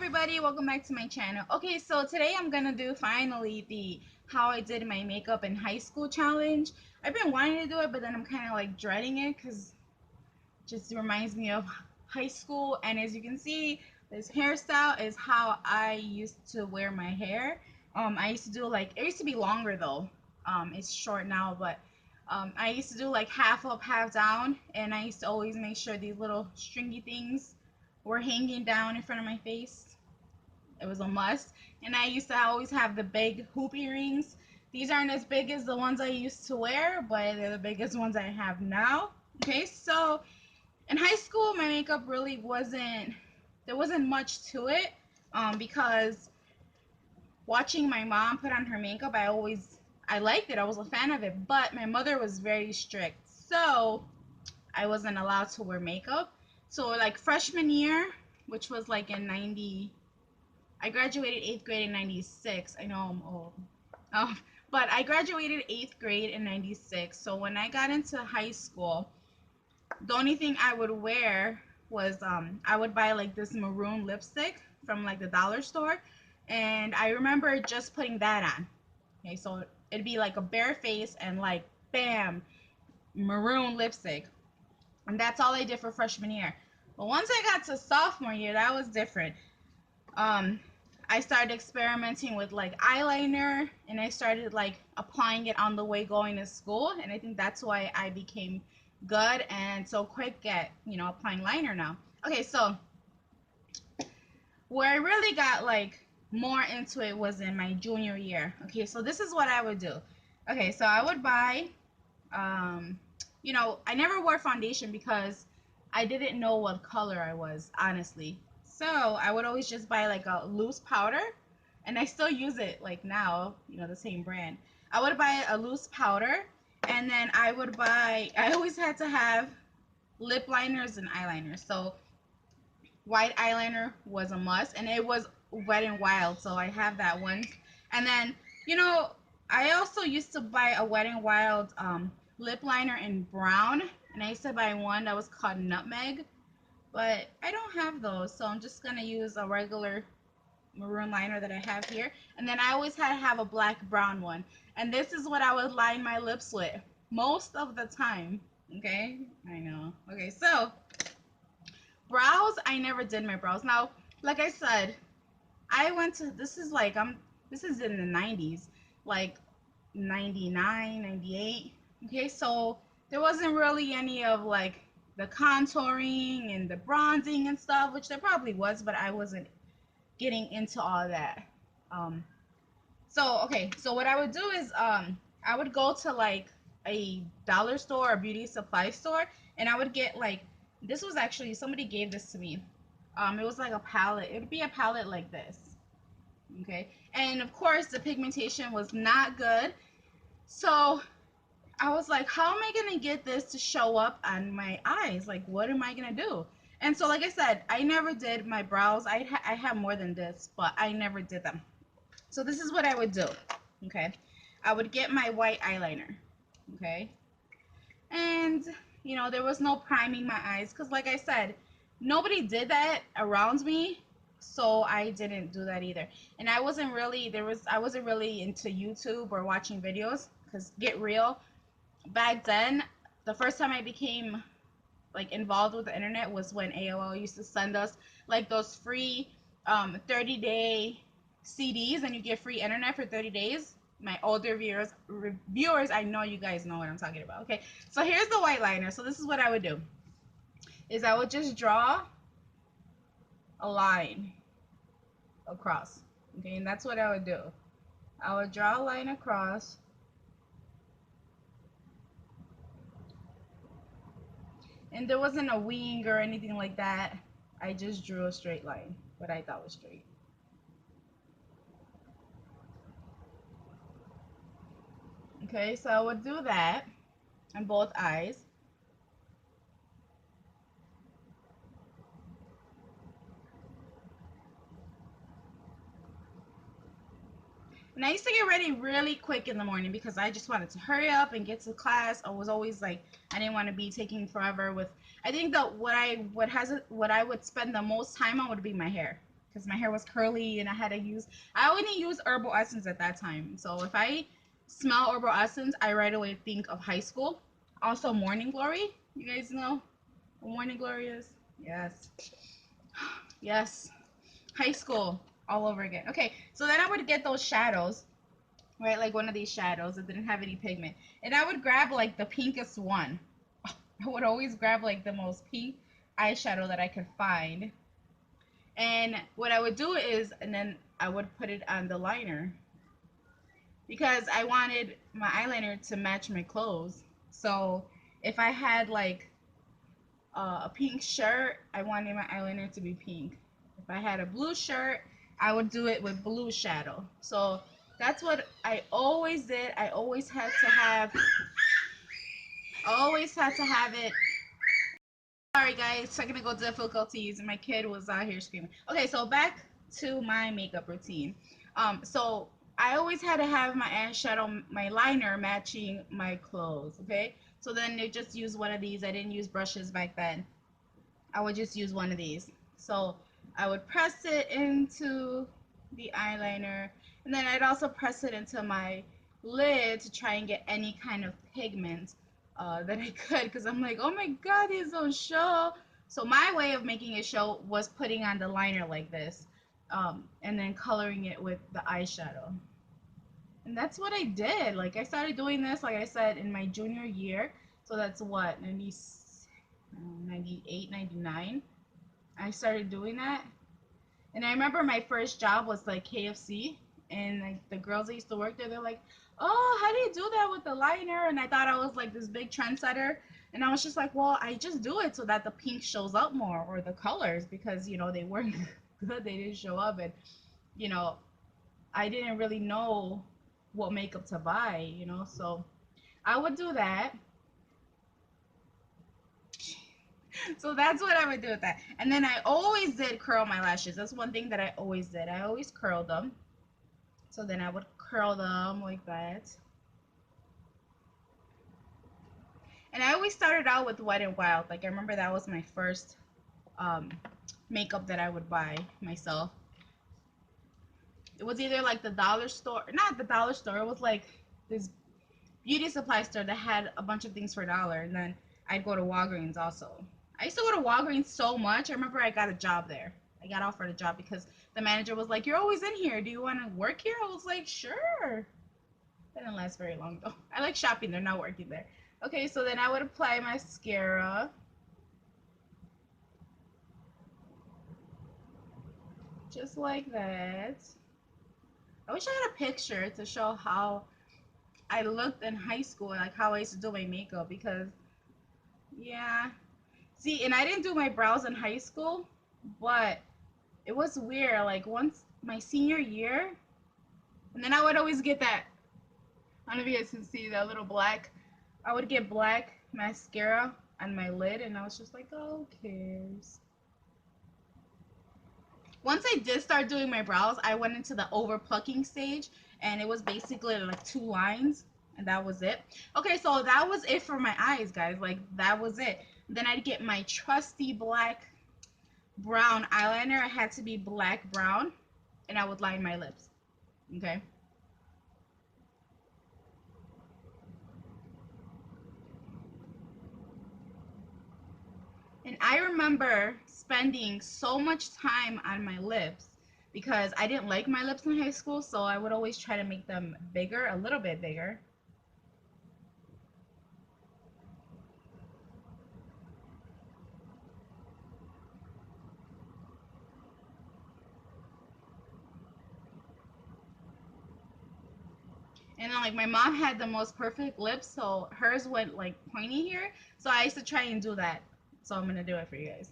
everybody, welcome back to my channel. Okay, so today I'm gonna do finally the how I did my makeup in high school challenge. I've been wanting to do it, but then I'm kind of like dreading it because it just reminds me of high school. And as you can see, this hairstyle is how I used to wear my hair. I used to do like, it used to be longer though. It's short now, but I used to do like half up, half down, and I used to always make sure these little stringy things were hanging down in front of my face. It was a must. And I used to always have the big hoop earrings. These aren't as big as the ones I used to wear, but they're the biggest ones I have now. Okay, so in high school, my makeup really wasn't, there wasn't much to it, because watching my mom put on her makeup, I liked it. I was a fan of it, but my mother was very strict. So I wasn't allowed to wear makeup. So like freshman year, which was like in 90, I graduated 8th grade in 96. I know I'm old. Um, but I graduated 8th grade in 96. So when I got into high school, the only thing I would wear was I would buy like this maroon lipstick from like the dollar store. And I remember just putting that on. Okay, so it'd be like a bare face and like bam, maroon lipstick. And that's all I did for freshman year. But once I got to sophomore year, that was different. um I started experimenting with like eyeliner, and I started like applying it on the way going to school, and I think that's why I became good and so quick at, applying liner now. Okay, so where I really got like more into it was in my junior year. Okay, so this is what I would do. Okay, so I would buy, um I never wore foundation because I didn't know what color I was, honestly. So I would always just buy like a loose powder, and I still use it like now, the same brand. I would buy a loose powder, and then I always had to have lip liners and eyeliners. So white eyeliner was a must, and it was Wet and Wild, so I have that one. And then, you know, I also used to buy a Wet and Wild lip liner in brown, and I used to buy one that was called Nutmeg, but I don't have those, so I'm just gonna use a regular maroon liner that I have here. And then I always had to have a black brown one, and this is what I would line my lips with most of the time. Okay, I know. Okay, so brows, I never did my brows. Now, like I said, I went to, this is in the 90s, like 99, 98. Okay, so there wasn't really any of like the contouring and the bronzing and stuff, which there probably was, but I wasn't getting into all that. Um, so okay, so what I would do is I would go to like a dollar store or beauty supply store, and I would get like, this was actually, somebody gave this to me. It was like a palette. It would be a palette like this. Okay, and of course the pigmentation was not good. So I was like, how am I gonna get this to show up on my eyes? Like, what am I gonna do? And so, like I said, I never did my brows. I have more than this, but I never did them. So this is what I would do. Okay, I would get my white eyeliner. Okay, and there was no priming my eyes because, like I said, nobody did that around me, so I didn't do that either. And I wasn't really into YouTube or watching videos, because get real, back then, the first time I became like involved with the internet was when AOL used to send us like those free 30-day CDs, and you get free internet for 30 days. My older viewers, I know you guys know what I'm talking about. Okay, so here's the white liner. So this is what I would do, is I would just draw a line across. Okay, and that's what I would do. I would draw a line across, and there wasn't a wing or anything like that. I just drew a straight line, what I thought was straight. Okay, so I would do that on both eyes. And I used to get ready really quick in the morning because I just wanted to hurry up and get to class. I was always like, I didn't want to be taking forever with, I think that what I would spend the most time on would be my hair. because my hair was curly and I only use herbal essence at that time. So if I smell herbal essence, I right away think of high school. Also, morning glory. You guys know what morning glory is? Yes. Yes. High school all over again. Okay, so then I would get those shadows, right? Like one of these shadows that didn't have any pigment. And I would grab like the pinkest one. I would always grab like the most pink eyeshadow that I could find. And what I would do is, and then I would put it on the liner because I wanted my eyeliner to match my clothes. So if I had like a pink shirt, I wanted my eyeliner to be pink. If I had a blue shirt, I would do it with blue shadow. So that's what I always did. Always had to have it. Sorry guys, technical difficulties. My kid was out here screaming. Okay, so back to my makeup routine. So I always had to have my eyeshadow, my liner matching my clothes. Okay, so then I just use one of these. I didn't use brushes back then. I would just use one of these. So I would press it into the eyeliner, and then I'd also press it into my lid to try and get any kind of pigment that I could, because I'm like, oh my god, these don't show. So my way of making it show was putting on the liner like this, and then coloring it with the eyeshadow. And that's what I did. Like I started doing this, like I said, in my junior year. So that's what, 98, 99. I started doing that. And I remember my first job was like KFC. And like the girls that used to work there, they're like, oh, how do you do that with the liner? And I thought I was like this big trendsetter. And I was just like, well, I just do it so that the pink shows up more, or the colors, because, they weren't good. They didn't show up. And, you know, I didn't really know what makeup to buy. So I would do that. So that's what I would do with that. And then I always did curl my lashes. That's one thing that I always did. I always curled them. So then I would curl them like that. And I always started out with Wet and Wild. Like I remember that was my first um, makeup that I would buy myself. It was either like the dollar store, not the dollar store. It was like this beauty supply store that had a bunch of things for $1. And then I'd go to Walgreens also. I used to go to Walgreens so much. I remember I got a job there. I got offered a job because the manager was like, you're always in here. Do you want to work here? I was like, sure. That didn't last very long though. I like shopping there, not working there. Okay, so then I would apply mascara. Just like that. I wish I had a picture to show how I looked in high school, like how I used to do my makeup, because yeah. See, and I didn't do my brows in high school, but it was weird. Like once my senior year, and then I would always get that. I don't know if you guys can see that little black. I would get black mascara on my lid, and I was just like, oh, who cares? Once I did start doing my brows, I went into the over plucking stage, and it was basically like 2 lines, and that was it. Okay, so that was it for my eyes, guys. Like that was it. Then I'd get my trusty black brown eyeliner. It had to be black brown, and I would line my lips. Okay. And I remember spending so much time on my lips because I didn't like my lips in high school, so I would always try to make them bigger, a little bit bigger. And then like my mom had the most perfect lips, so hers went like pointy here. So I used to try and do that. So I'm gonna do it for you guys.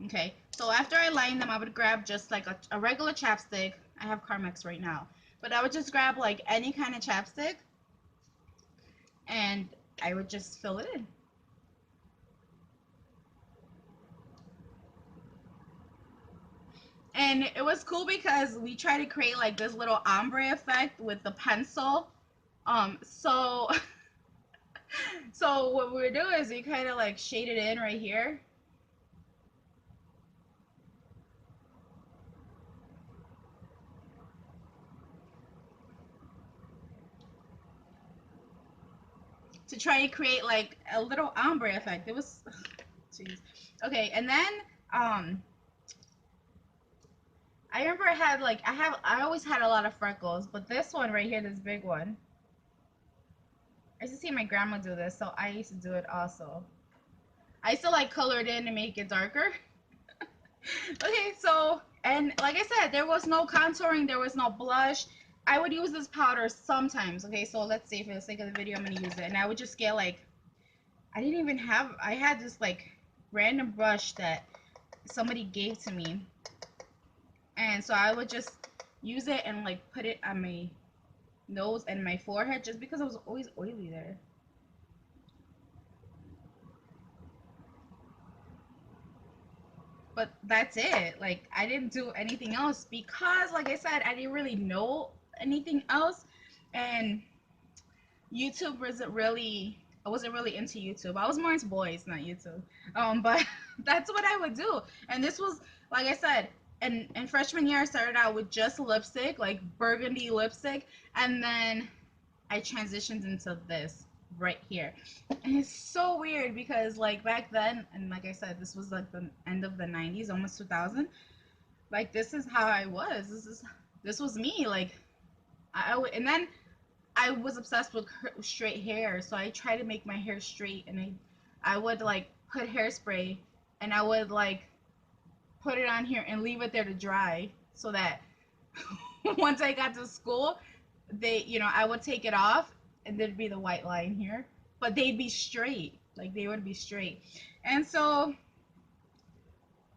Okay, so after I line them, I would grab just like a regular chapstick. I have Carmex right now, but I would just grab like any kind of chapstick, and I would just fill it in. And it was cool because we tried to create like this little ombre effect with the pencil. So so what we're doing is we kind of like shade it in right here. To try and create like a little ombre effect. It was, jeez. Okay, and then um, I remember I had like I always had a lot of freckles, but this one right here, this big one, I used to see my grandma do this, so I used to do it also. I used to like color it in to make it darker. Okay, so and like I said, there was no contouring, there was no blush. I would use this powder sometimes. Okay, so let's see, for the sake of the video, I'm gonna use it, and I would just get like I didn't even have. I had this like random brush that somebody gave to me, and so I would just use it and like put it on my nose and my forehead just because it was always oily there. But that's it. Like I didn't do anything else because like I said, I didn't really know anything else, and YouTube wasn't really. I wasn't really into YouTube. I was more into boys, not YouTube. But that's what I would do. And this was, like I said, in freshman year, I started out with just lipstick, like burgundy lipstick, and then I transitioned into this right here. And it's so weird because like back then, and like I said, this was like the end of the 90s, almost 2000. Like this is how I was. This was me. Like and then I was obsessed with straight hair, so I tried to make my hair straight, and I would like put hairspray, and I would like put it on here and leave it there to dry, so that once I got to school, I would take it off, and there'd be the white line here, but they'd be straight, like they would be straight, and so.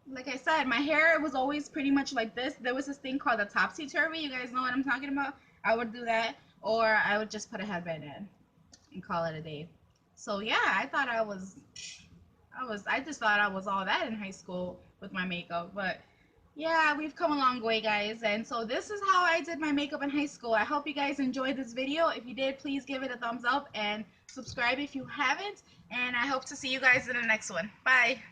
Like I said, my hair was always pretty much like this. There was this thing called a topsy turvy. You guys know what I'm talking about? I would do that, or I would just put a headband in and call it a day. So yeah, I just thought I was all that in high school with my makeup. But yeah, we've come a long way, guys. And so this is how I did my makeup in high school. I hope you guys enjoyed this video. If you did, please give it a thumbs up and subscribe if you haven't. And I hope to see you guys in the next one. Bye.